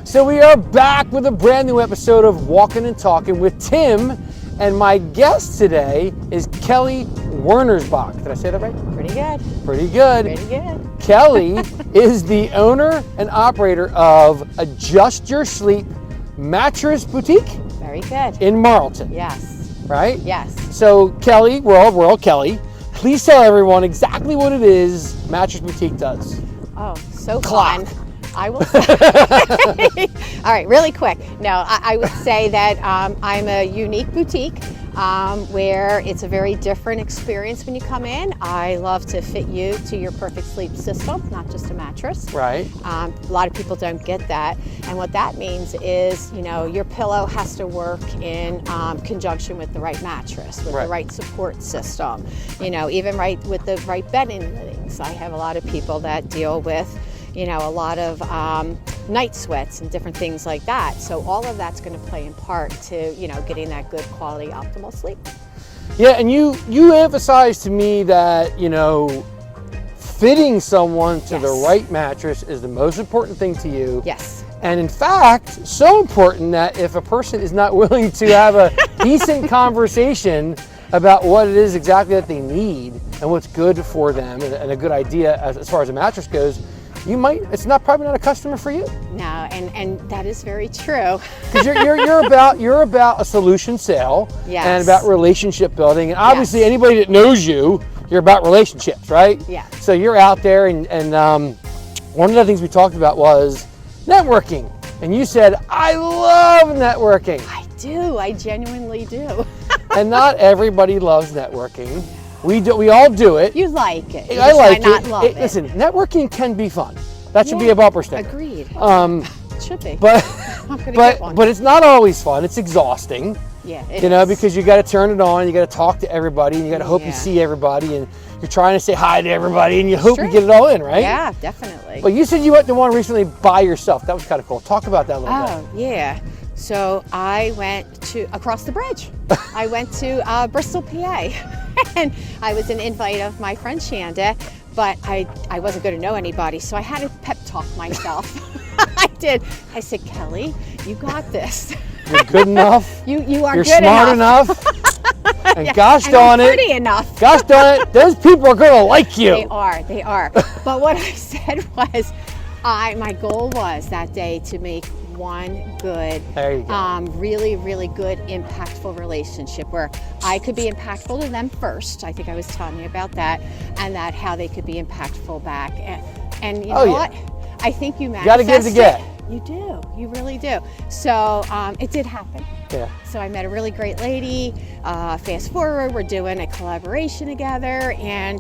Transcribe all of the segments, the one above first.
So we are back with a brand new episode of Walkin Talkin with Tim, and my guest today is Kelly Wernersbach. Did I say that right? Pretty good. Pretty good. Pretty good. Kelly is the owner and operator of Adjust Your Sleep Mattress Boutique Very good. in Marlton, Yes. right? Yes. So Kelly, we're all Kelly. Please tell everyone exactly what it is Mattress Boutique does. Oh, so Clock. fun. I will say. All right, really quick. No, I would say that I'm a unique boutique where it's a very different experience when you come in. I love to fit you to your perfect sleep system, not just a mattress. Right. A lot of people don't get that. And what that means is, you know, your pillow has to work in conjunction with the right mattress, with the right support system. You know, even with the right bedding fittings. I have a lot of people that deal with, you know, a lot of night sweats and different things like that. So all of that's going to play in part to, you know, getting that good quality optimal sleep. Yeah, and you emphasized to me that, you know, fitting someone to the right mattress is the most important thing to you. Yes. And in fact, so important that if a person is not willing to have a decent conversation about what it is exactly that they need and what's good for them and a good idea as far as a mattress goes, it's probably not a customer for you. No, and that is very true. Because you're about a solution sale and about relationship building, and obviously anybody that knows you're about relationships, right? Yeah. So you're out there, and one of the things we talked about was networking, and you said, I love networking. I do. I genuinely do. And not everybody loves networking. We all do it. You like it. You I like might not love it. Listen, networking can be fun. That should be a bumper sticker. Agreed. It should be. But I'm gonna get one. but it's not always fun. It's exhausting. Yeah. You know, because you got to turn it on, you got to talk to everybody, and you got to hope you see everybody, and you're trying to say hi to everybody, and you hope you get it all in, right? Yeah, definitely. Well, you said you went to one recently by yourself. That was kind of cool. Talk about that a little bit. Oh, yeah. So I went to across the bridge. I went to Bristol, PA, and I was an invite of my friend Shanda, but I wasn't going to know anybody, so I had to pep talk myself. I did. I said, Kelly, you got this. You're good enough. You are You're good smart enough. And gosh darn it. Pretty enough. Gosh darn it. Those people are going to like you. They are. But what I said was, my goal was that day to make one good, really, really good, impactful relationship where I could be impactful to them first. I think I was telling you about that, and that how they could be impactful back. And you know what? I think you manifest. Got to give to get. You do. You really do. So it did happen. Yeah. So I met a really great lady. Fast forward, we're doing a collaboration together, and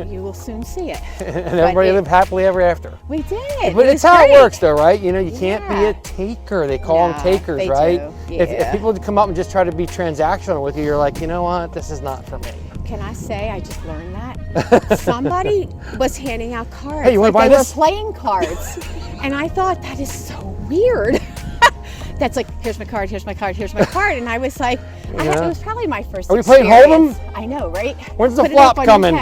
you will soon see it. And everybody lived happily ever after. We did. But it's how it works, though, right? You know, you can't be a taker. They call them takers, they right? do. Yeah. If people come up and just try to be transactional with you, you're like, you know what? This is not for me. Can I say I just learned that? Somebody was handing out cards. Hey, you want to buy this? They were playing cards. And I thought, that is so weird. That's like, here's my card, here's my card, here's my card. And I was like, it was probably my first Are we playing Hold'em? I know, right? When's the flop coming?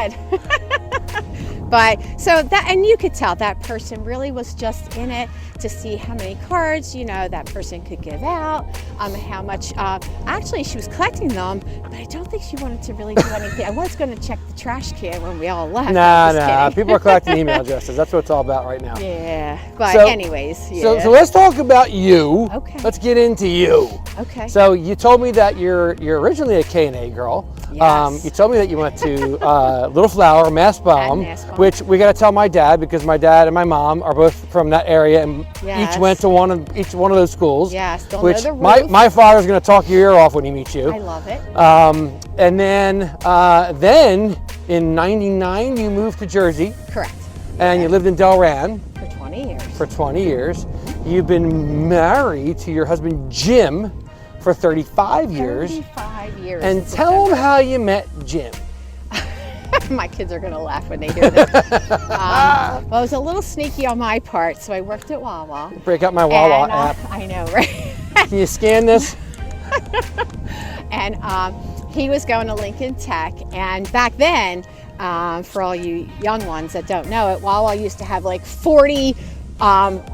But so that, and you could tell that person really was just in it to see how many cards, you know, that person could give out, how much, actually she was collecting them, but I don't think she wanted to really do anything. I was going to check the trash can when we all left. Nah, people are collecting email addresses. That's what it's all about right now. Yeah, but anyways, yeah. So let's talk about you. Okay. Let's get into you. Okay. So you told me that you're originally a K&A girl. Yes. You told me that you went to Little Flower, Mastbaum, which we got to tell my dad, because my dad and my mom are both from that area, and each went to each one of those schools. Yes, don't which know the roof. my father's going to talk your ear off when he meets you. I love it. And then in '99 you moved to Jersey. Correct. And you lived in Delran for 20 years. For 20 years. You've been married to your husband Jim for 35 years. 35 years. And tell them how you met Jim. My kids are going to laugh when they hear this. Well, it was a little sneaky on my part, so I worked at Wawa. Break out my Wawa app. I know, right? Can you scan this? And he was going to Lincoln Tech, and back then, for all you young ones that don't know it, Wawa used to have like 40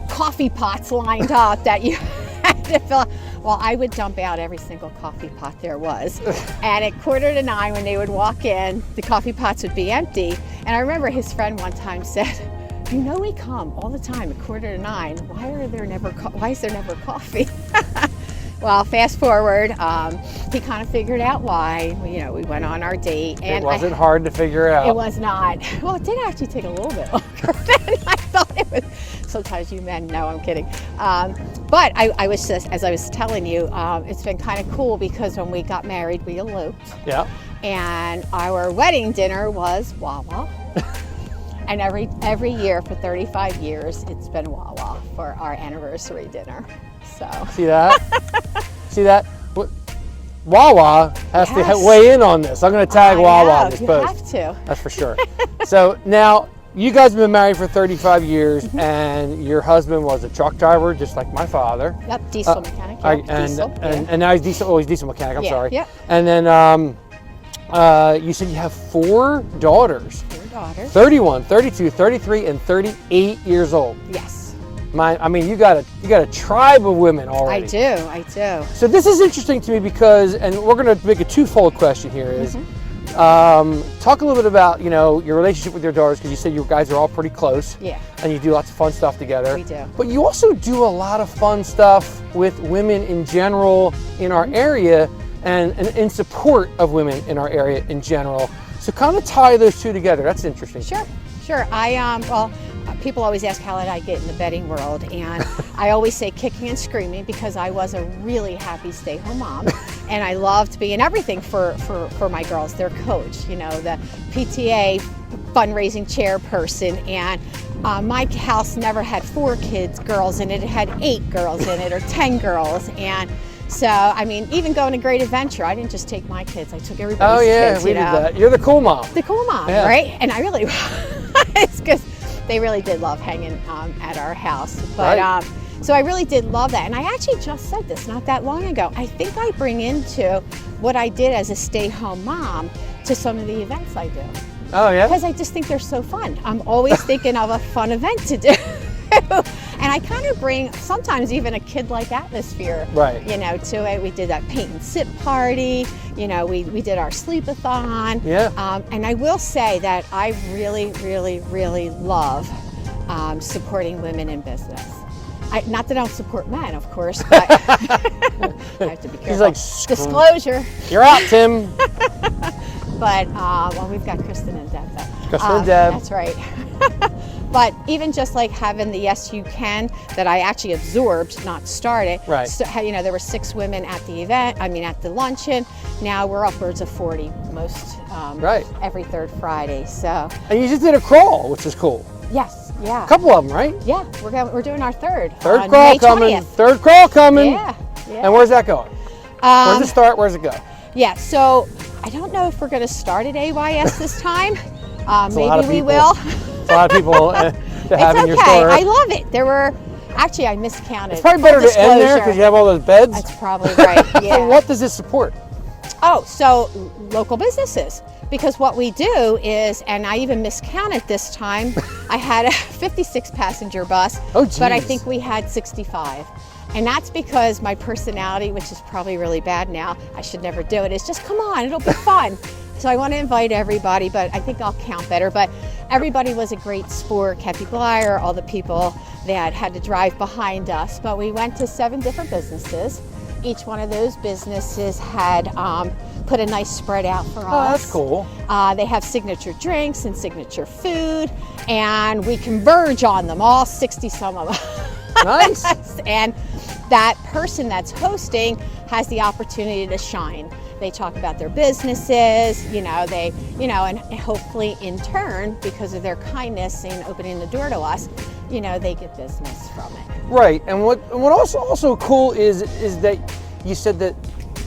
coffee pots lined up that you had to fill. Well, I would dump out every single coffee pot there was. And at 8:45 when they would walk in, the coffee pots would be empty. And I remember his friend one time said, "You know we come all the time at 8:45. Why is there never coffee?" Well, fast forward, he kind of figured out why. We went on our date. And it wasn't hard to figure out. It was not. Well, it did actually take a little bit longer than I thought it would. Sometimes you men know, I'm kidding. But I was just, as I was telling you, it's been kind of cool because when we got married, we eloped. Yeah. And our wedding dinner was Wawa. And every year for 35 years, it's been Wawa for our anniversary dinner. So. See that? See that? Wawa has to weigh in on this. I'm going to tag Wawa in this post. You have to. That's for sure. So now, you guys have been married for 35 years, and your husband was a truck driver, just like my father. Yep, diesel mechanic. And now he's diesel mechanic. I'm sorry. Yep. And then you said you have 4 daughters. 4 daughters. 31, 32, 33, and 38 years old. Yes. You got a tribe of women already. I do. So this is interesting to me because, and we're going to make a twofold question here is, talk a little bit about, your relationship with your daughters, because you said you guys are all pretty close. Yeah. And you do lots of fun stuff together. We do. But you also do a lot of fun stuff with women in general in our area and in support of women in our area in general. So kind of tie those two together. That's interesting. Sure. People always ask how did I get in the bedding world, and I always say kicking and screaming because I was a really happy stay-home mom, and I loved being everything for my girls. Their coach, the PTA fundraising chairperson, and my house never had 4 girls in it. It had 8 girls in it, or 10 girls, and so, even going to Great Adventure, I didn't just take my kids, I took everybody's kids. We did that. You're the cool mom. The cool mom, right? And I really was, because they really did love hanging at our house. But right. So I really did love that. And I actually just said this not that long ago. I think I bring into what I did as a stay-home mom to some of the events I do. Oh, yeah? Because I just think they're so fun. I'm always thinking of a fun event to do. And I kind of bring sometimes even a kid-like atmosphere, right? To it. We did that paint and sip party. We did our sleep-a-thon. Yeah. And I will say that I really, really, really love supporting women in business. Not that I don't support men, of course, but I have to be careful. He's like, disclosure. You're out, Tim. But we've got Kristen and Deb. Kristen and Deb. That's right. But even just like having the Yes You Can that I actually absorbed, not started. Right. So, there were 6 women at the event. At the luncheon. Now we're upwards of 40 every 3rd Friday. So. And you just did a crawl, which is cool. Yes. Yeah. A couple of them, right? Yeah. We're doing our 3rd. Third crawl coming. 20th. 3rd crawl coming. Yeah. And where's that going? Where's it start? Where's it go? Yeah. So I don't know if we're going to start at AYS this time. Maybe we will. A lot of people to have in your store. I love it. There were, actually I miscounted. It's probably better to end there because you have all those beds. That's probably right, yeah. So what does this support? Oh, so local businesses. Because what we do is, and I even miscounted this time, I had a 56 passenger bus, but I think we had 65. And that's because my personality, which is probably really bad now, I should never do it, is just come on, it'll be fun. So I want to invite everybody, but I think I'll count better. But everybody was a great sport. Kathy Blyer, all the people that had to drive behind us. But we went to 7 different businesses. Each one of those businesses had put a nice spread out for us. Oh, that's cool. They have signature drinks and signature food, and we converge on them, all 60-some of them. Nice. And that person that's hosting has the opportunity to shine. They talk about their businesses, and hopefully in turn, because of their kindness and opening the door to us, they get business from it. Right, and what also cool is that you said that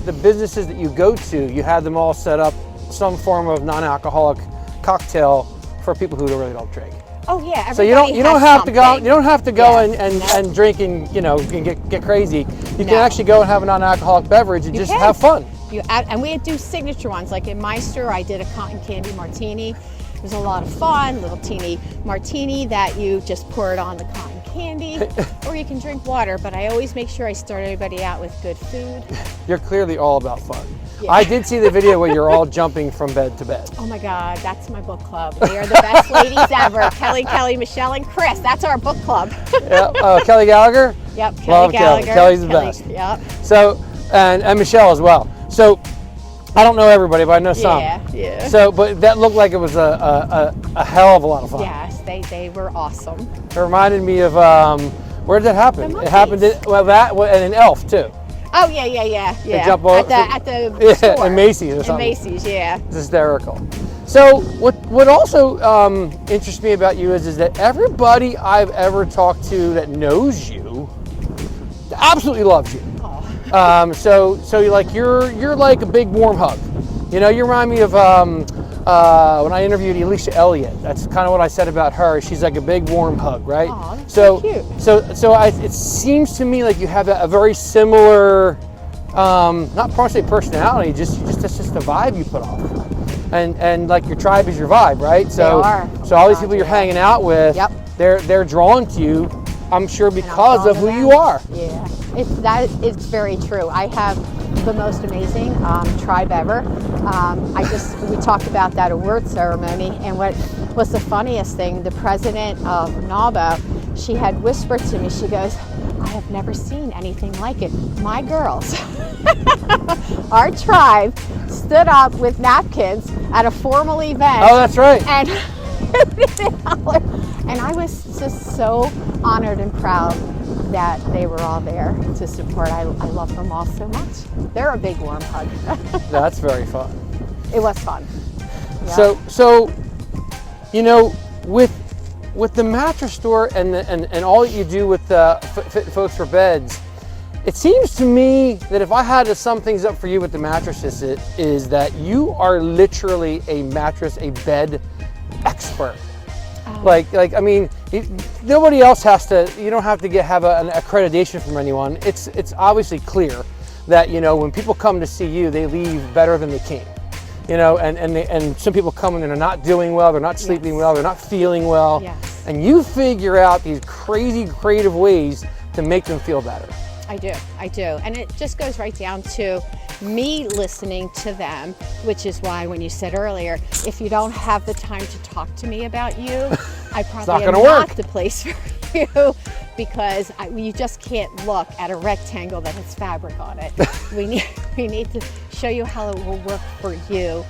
the businesses that you go to, you had them all set up some form of non-alcoholic cocktail for people who really don't drink. Oh yeah, so you don't have to go and drink and get crazy. You can actually go and have a non-alcoholic beverage and just have fun. And we do signature ones. Like in my store, I did a cotton candy martini. It was a lot of fun, little teeny martini that you just pour it on the cotton candy, or you can drink water, but I always make sure I start everybody out with good food. You're clearly all about fun. Yeah. I did see the video where you're all jumping from bed to bed. Oh my God, that's my book club. They are the best ladies ever. Kelly, Michelle, and Chris. That's our book club. Yeah. Kelly Gallagher? Yep, Kelly Love Gallagher. Kelly's the best. Yep. So, and Michelle as well. So, I don't know everybody, but I know some. Yeah. So, but that looked like it was a hell of a lot of fun. Yes, they were awesome. It reminded me of, where did that happen? The It happened and an Elf too. Oh yeah. Jump over, At the store. in Macy's or something. In Macy's, yeah. It's hysterical. So what also interests me about you is that everybody I've ever talked to that knows you absolutely loves you. Oh. So you're like a big warm hug. You know, you remind me of when I interviewed Alicia Elliott. That's kind of what I said about her. She's like a big warm hug, right? Aw, that's so cute. It seems to me like you have a very similar, not partially personality, just that's just the vibe you put off. And like your tribe is your vibe, right? So They are. So all these people you're hanging out with, Yep. they're drawn to you, I'm sure, because of who them. you are. Yeah, it's very true. I have the most amazing tribe ever. We talked about that award ceremony, and what was the funniest thing, the president of NAWBO, she had whispered to me, she goes, I have never seen anything like it. My girls, our tribe, stood up with napkins at a formal event. Oh, that's right. And I was just so honored and proud that they were all there to support. I love them all so much. They're a big warm hug. That's very fun. It was fun. Yeah. So you know, with the mattress store and all that you do with Fit Folks for Beds, it seems to me that if I had to sum things up for you with the mattresses, it is that you are literally a bed expert. Like I mean, nobody else has to. You don't have to have an accreditation from anyone. It's obviously clear that, you know, when people come to see you, they leave better than they came. You know, and some people come and they're not doing well, they're not sleeping well, they're not feeling well, Yes. and you figure out these crazy creative ways to make them feel better. I do. And it just goes right down to me listening to them, which is why when you said earlier, if you don't have the time to talk to me about you, I probably am not the place for you, because you just can't look at a rectangle that has fabric on it. we need to show you how it will work for you.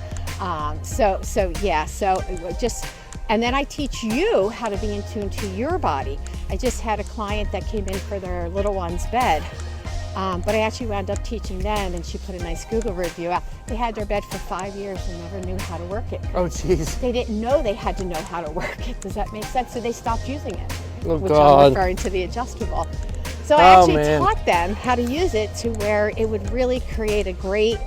And then I teach you how to be in tune to your body. I just had a client that came in for their little one's bed, but I actually wound up teaching them, and she put a nice Google review out. They had their bed for 5 years and never knew how to work it. Oh, geez. They didn't know they had to know how to work it. Does that make sense? So they stopped using it, Oh, which God. I'm referring to the adjustable. So I actually taught them how to use it to where it would really create a great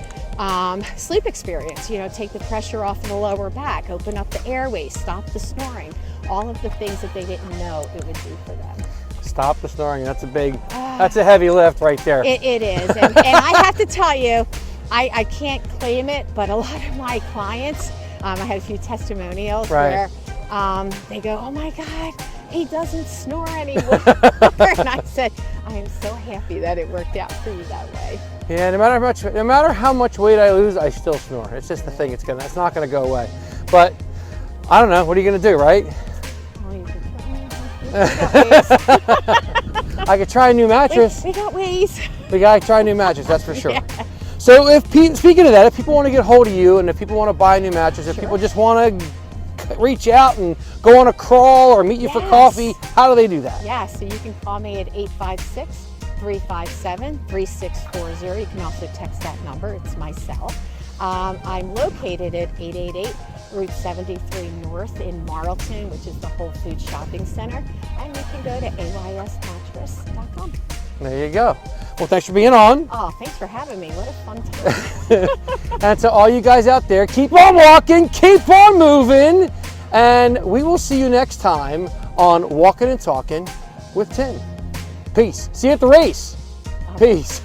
sleep experience. You know, take the pressure off of the lower back, open up the airways, stop the snoring, all of the things that they didn't know it would do for them. Stop the snoring. That's a heavy lift right there. It is, and I have to tell you, I can't claim it, but a lot of my clients, I had a few testimonials where they go, oh my God, he doesn't snore anymore. And I said, I am so happy that it worked out for you that way. Yeah, no matter how much weight I lose, I still snore. It's just the thing. It's not gonna go away. But I don't know. What are you gonna do, right? I could try a new mattress. We got ways. We gotta try a new mattress. That's for sure. Yeah. So speaking of that, if people want to get hold of you, and if people want to buy a new mattress, if people just want to reach out and go on a crawl or meet you for coffee, how do they do that? Yeah, so you can call me at 856-357-3640. You can also text that number. It's my cell. I'm located at 888 Route 73 North in Marlton, which is the Whole Foods Shopping Center. And you can go to aysmattress.com. There you go. Well, thanks for being on. Oh, thanks for having me. What a fun time. And to all you guys out there, keep on walking, keep on moving, and we will see you next time on Walkin' and Talkin' with Tim. Peace. See you at the race. Peace.